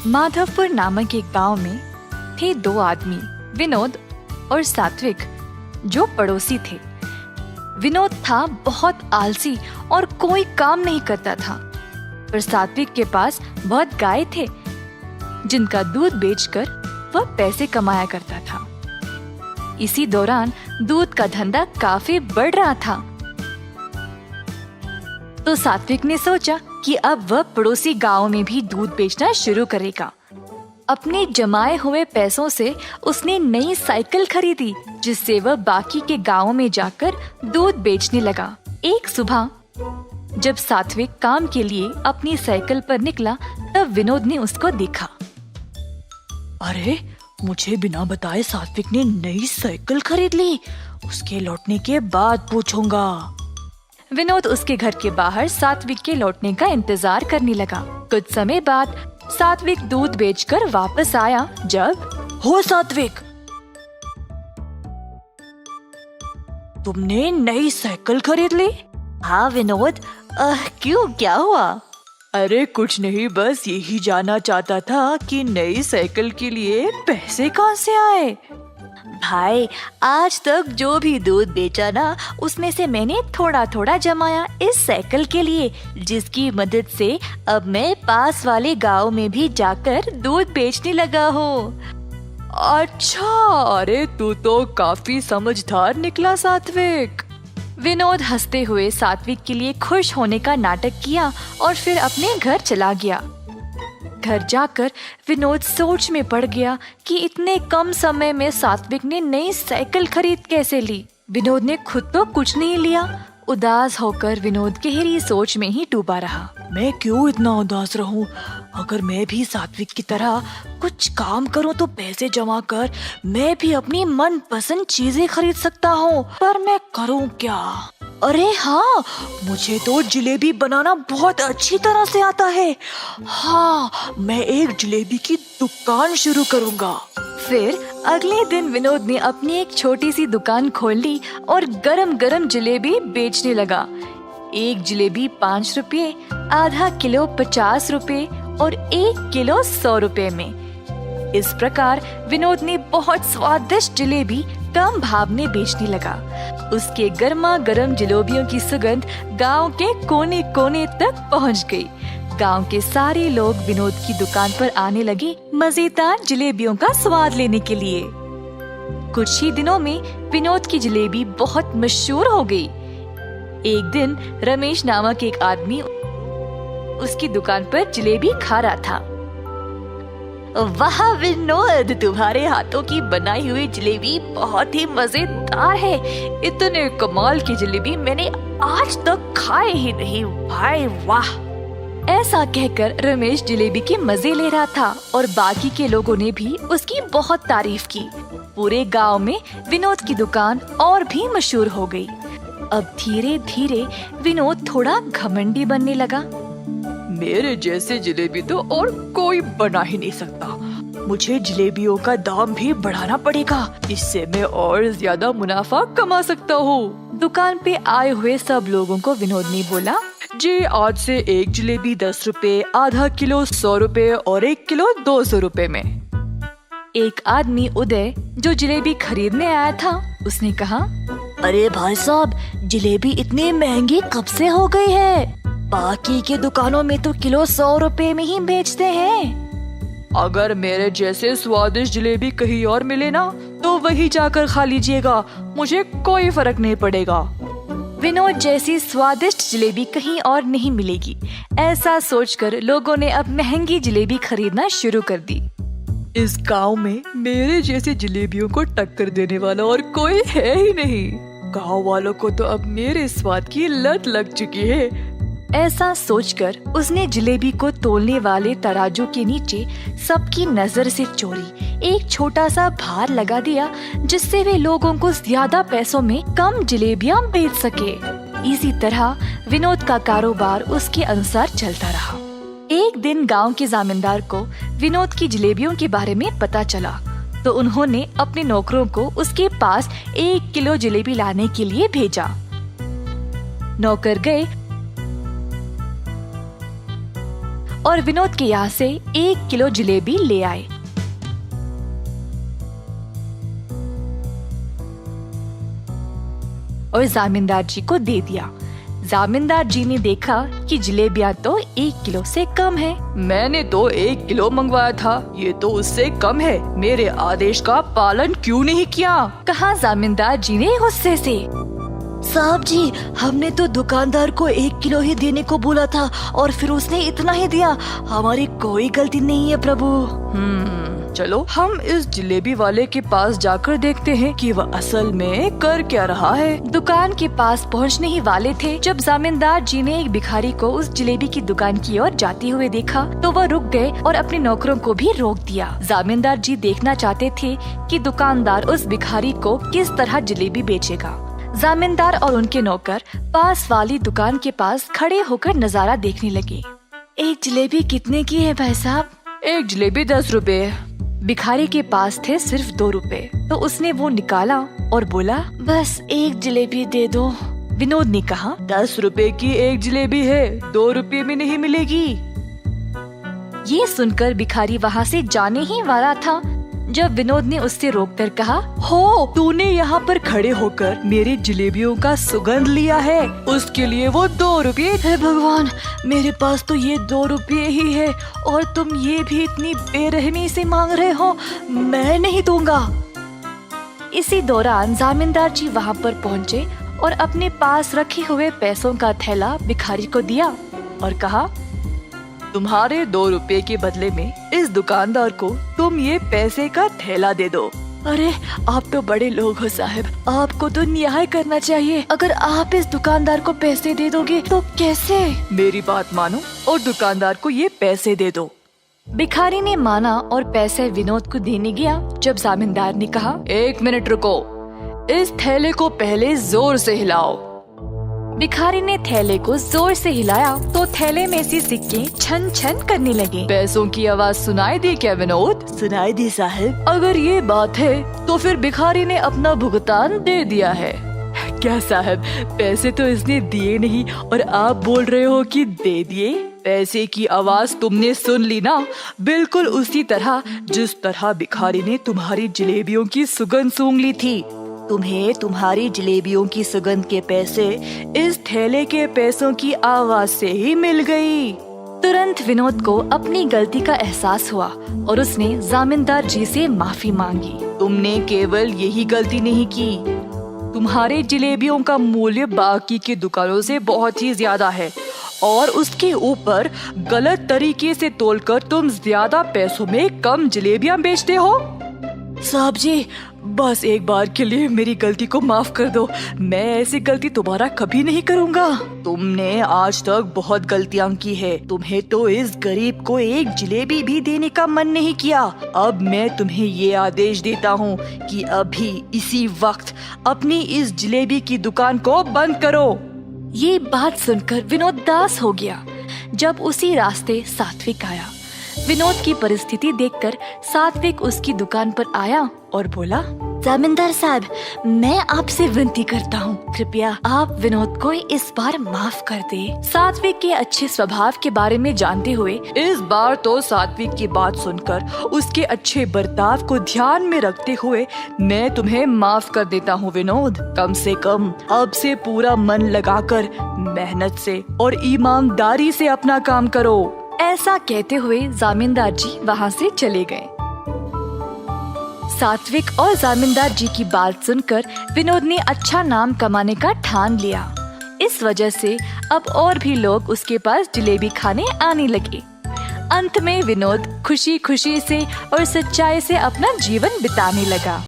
माधवपुर नामक एक गांव में थे दो आदमी, विनोद और सात्विक, जो पड़ोसी थे। विनोद था बहुत आलसी और कोई काम नहीं करता था, पर सात्विक के पास बहुत गाय थे, जिनका दूध बेचकर वह पैसे कमाया करता था। इसी दौरान दूध का धंधा काफी बढ़ रहा था, तो सात्विक ने सोचा कि अब वह पड़ोसी गांव में भी दूध बेचना शुरू करेगा। अपने जमाए हुए पैसों से उसने नई साइकिल खरीदी, जिससे वह बाकी के गांवों में जाकर दूध बेचने लगा। एक सुबह जब सात्विक काम के लिए अपनी साइकिल पर निकला, तब विनोद ने उसको देखा। अरे, मुझे बिना बताए सात्विक ने नई साइकिल खरीद ली। उसके लौटने के बाद पूछूंगा। विनोद उसके घर के बाहर सात्विक के लौटने का इंतजार करने लगा। कुछ समय बाद सात्विक दूध बेचकर वापस आया। जब हो सात्विक, तुमने नई साइकिल खरीद ली? हाँ विनोद, क्यों, क्या हुआ? अरे कुछ नहीं, बस यही जानना चाहता था कि नई साइकिल के लिए पैसे कहाँ से आए। भाई, आज तक जो भी दूध बेचा ना, उसमें से मैंने थोड़ा थोड़ा जमाया इस साइकिल के लिए, जिसकी मदद से अब मैं पास वाले गांव में भी जाकर दूध बेचने लगा हूँ। अच्छा, अरे तू तो काफी समझदार निकला सात्विक। विनोद हंसते हुए सात्विक के लिए खुश होने का नाटक किया और फिर अपने घर चला गया। घर जाकर विनोद सोच में पड़ गया कि इतने कम समय में सात्विक ने नई साइकिल खरीद कैसे ली। विनोद ने खुद तो कुछ नहीं लिया। उदास होकर विनोद गहरी सोच में ही डूबा रहा। मैं क्यों इतना उदास रहूं? अगर मैं भी सात्विक की तरह कुछ काम करूं तो पैसे जमा कर मैं भी अपनी मनपसंद चीजें खरीद सकता हूं, पर मैं करूं क्या? अरे हाँ, मुझे तो जलेबी बनाना बहुत अच्छी तरह से आता है। हाँ, मैं एक जलेबी की दुकान शुरू करूंगा। फिर अगले दिन विनोद ने अपनी एक छोटी सी दुकान खोल ली और गरम गरम जलेबी बेचने लगा। एक जलेबी 5 रुपये, आधा किलो 50 रुपये और 1 किलो 100 रुपये में। इस प्रकार विनोद ने बहुत स्वादिष्ट जलेबी कम भाव में बेचने लगा। उसके गर्मा गर्म जलेबियों की सुगंध गांव के कोने कोने तक पहुंच गई। गांव के सारे लोग विनोद की दुकान पर आने लगे मजेदार जलेबियों का स्वाद लेने के लिए। कुछ ही दिनों में विनोद की जलेबी बहुत मशहूर हो गई। एक दिन रमेश नामक एक आदमी उसकी दुकान पर जलेबी खा रहा था। वाह विनोद, तुम्हारे हाथों की बनाई हुई जलेबी बहुत ही मजेदार है। इतने कमाल की जलेबी मैंने आज तक खाए ही नहीं। भाई वाह। ऐसा कहकर रमेश जलेबी के मजे ले रहा था और बाकी के लोगों ने भी उसकी बहुत तारीफ की। पूरे गांव में विनोद की दुकान और भी मशहूर हो गई। अब धीरे धीरे विनोद थोड़ा घमंडी बनने लगा। मेरे जैसे जलेबी तो और कोई बना ही नहीं सकता। मुझे जलेबियों का दाम भी बढ़ाना पड़ेगा, इससे मैं और ज्यादा मुनाफा कमा सकता हूँ। दुकान पे आए हुए सब लोगों को विनोद ने बोला, जी आज से एक जलेबी 10 रुपए, आधा किलो 100 रुपए और 1 किलो 200 रुपए में। एक आदमी उदय जो जलेबी खरीदने आया था, उसने कहा, अरे भाई साहब, जलेबी इतनी महंगी कब से हो गई है? बाकी के दुकानों में तो किलो 100 रुपए में ही बेचते हैं। अगर मेरे जैसे स्वादिष्ट जलेबी कहीं और मिले ना, तो वही जाकर खा लीजिएगा, मुझे कोई फर्क नहीं पड़ेगा। विनोद जैसी स्वादिष्ट जलेबी कहीं और नहीं मिलेगी, ऐसा सोचकर लोगों ने अब महंगी जलेबी खरीदना शुरू कर दी। इस गांव में मेरे जैसे जलेबियों को टक्कर देने वाला और कोई है ही नहीं। गांव वालों को तो अब मेरे स्वाद की लत लग चुकी है। ऐसा सोचकर उसने जलेबी को तोलने वाले तराजू के नीचे सबकी नजर से चोरी एक छोटा सा भार लगा दिया, जिससे वे लोगों को ज्यादा पैसों में कम जलेबियां बेच सके। इसी तरह विनोद का कारोबार उसके अनुसार चलता रहा। एक दिन गांव के जमींदार को विनोद की जलेबियों के बारे में पता चला, तो उन्होंने अपने नौकरों को उसके पास 1 किलो जलेबी लाने के लिए भेजा। नौकर गए और विनोद के यहाँ से 1 किलो जलेबी ले आए। और जामींदार जी को दे दिया। जामींदार जी ने देखा कि जलेबियाँ तो 1 किलो से कम है। मैंने तो 1 किलो मंगवाया था, ये तो उससे कम है। मेरे आदेश का पालन क्यों नहीं किया? कहा जामींदार जी ने गुस्से से। साहब जी, हमने तो दुकानदार को 1 किलो ही देने को बोला था और फिर उसने इतना ही दिया। हमारी कोई गलती नहीं है प्रभु। चलो हम इस जलेबी वाले के पास जाकर देखते हैं कि वह असल में कर क्या रहा है। दुकान के पास पहुंचने ही वाले थे जब जामींदार जी ने एक भिखारी को उस जलेबी की दुकान की ओर जाते हुए देखा तो वह रुक गए और अपने नौकरों को भी रोक दिया। जामींदार जी देखना चाहते थे कि दुकानदार उस भिखारी को किस तरह जलेबी बेचेगा। जामींदार और उनके नौकर पास वाली दुकान के पास खड़े होकर नजारा देखने लगे। एक जलेबी कितने की है भाई साहब? एक जलेबी 10 रुपए। भिखारी के पास थे सिर्फ 2 रुपए, तो उसने वो निकाला और बोला, बस एक जलेबी दे दो। विनोद ने कहा, 10 रुपए की एक जलेबी है, 2 रुपए में नहीं मिलेगी। ये सुनकर भिखारी वहाँ से जाने ही वाला था जब विनोद ने उससे रोककर कहा, हो, तूने यहाँ पर खड़े होकर मेरी जलेबियों का सुगंध लिया है, उसके लिए वो 2 रुपये। हे भगवान, मेरे पास तो ये 2 रुपये ही है और तुम ये भी इतनी बेरहमी से मांग रहे हो, मैं नहीं दूंगा। इसी दौरान जामींदार जी वहाँ पर पहुँचे और अपने पास रखे हुए पैसों का थैला भिखारी को दिया और कहा, तुम्हारे 2 रुपए के बदले में इस दुकानदार को तुम ये पैसे का थैला दे दो। अरे आप तो बड़े लोग हो साहब, आपको तो न्याय करना चाहिए। अगर आप इस दुकानदार को पैसे दे दोगे तो कैसे? मेरी बात मानो और दुकानदार को ये पैसे दे दो। भिखारी ने माना और पैसे विनोद को देने गया जब जामींदार ने कहा, 1 मिनट रुको, इस थैले को पहले जोर से हिलाओ। भिखारी ने थैले को जोर से हिलाया तो थैले में से सिक्के छन छन करने लगे। पैसों की आवाज सुनाई दी क्या विनोद? सुनाई दी साहब। अगर ये बात है तो फिर भिखारी ने अपना भुगतान दे दिया है। क्या साहब, पैसे तो इसने दिए नहीं और आप बोल रहे हो कि दे दिए? पैसे की आवाज तुमने सुन ली ना, बिल्कुल उसी तरह जिस तरह भिखारी ने तुम्हारी जलेबियों की सुगंध सूंघ ली थी। तुम्हें तुम्हारी जलेबियों की सुगंध के पैसे इस थैले के पैसों की आवाज से ही मिल गई। तुरंत विनोद को अपनी गलती का एहसास हुआ और उसने जामींदार जी से माफी मांगी। तुमने केवल यही गलती नहीं की, तुम्हारे जलेबियों का मूल्य बाकी की दुकानों से बहुत ही ज्यादा है और उसके ऊपर गलत तरीके से तोलकर तुम ज्यादा पैसों में कम जलेबियां बेचते हो। साहब जी, बस एक बार के लिए मेरी गलती को माफ कर दो, मैं ऐसी गलती दोबारा कभी नहीं करूँगा। तुमने आज तक बहुत गलतियाँ की है, तुम्हें तो इस गरीब को एक जलेबी भी देने का मन नहीं किया। अब मैं तुम्हें ये आदेश देता हूँ कि अभी इसी वक्त अपनी इस जलेबी की दुकान को बंद करो। ये बात सुनकर विनोद उदास हो गया। जब उसी रास्ते सात्विक आया, विनोद की परिस्थिति देखकर सात्विक उसकी दुकान पर आया और बोला, जामींदार साहब, मैं आपसे विनती करता हूँ, कृपया आप विनोद को इस बार माफ कर दे। सात्विक के अच्छे स्वभाव के बारे में जानते हुए इस बार तो सात्विक की बात सुनकर उसके अच्छे बर्ताव को ध्यान में रखते हुए मैं तुम्हें माफ कर देता हूँ विनोद। कम से कम अब से पूरा मन लगाकर मेहनत से और ईमानदारी से अपना काम करो। ऐसा कहते हुए जामींदार जी वहाँ से चले गए। सात्विक और जामींदार जी की बात सुनकर विनोद ने अच्छा नाम कमाने का ठान लिया। इस वजह से अब और भी लोग उसके पास जलेबी खाने आने लगे। अंत में विनोद खुशी खुशी से और सच्चाई से अपना जीवन बिताने लगा।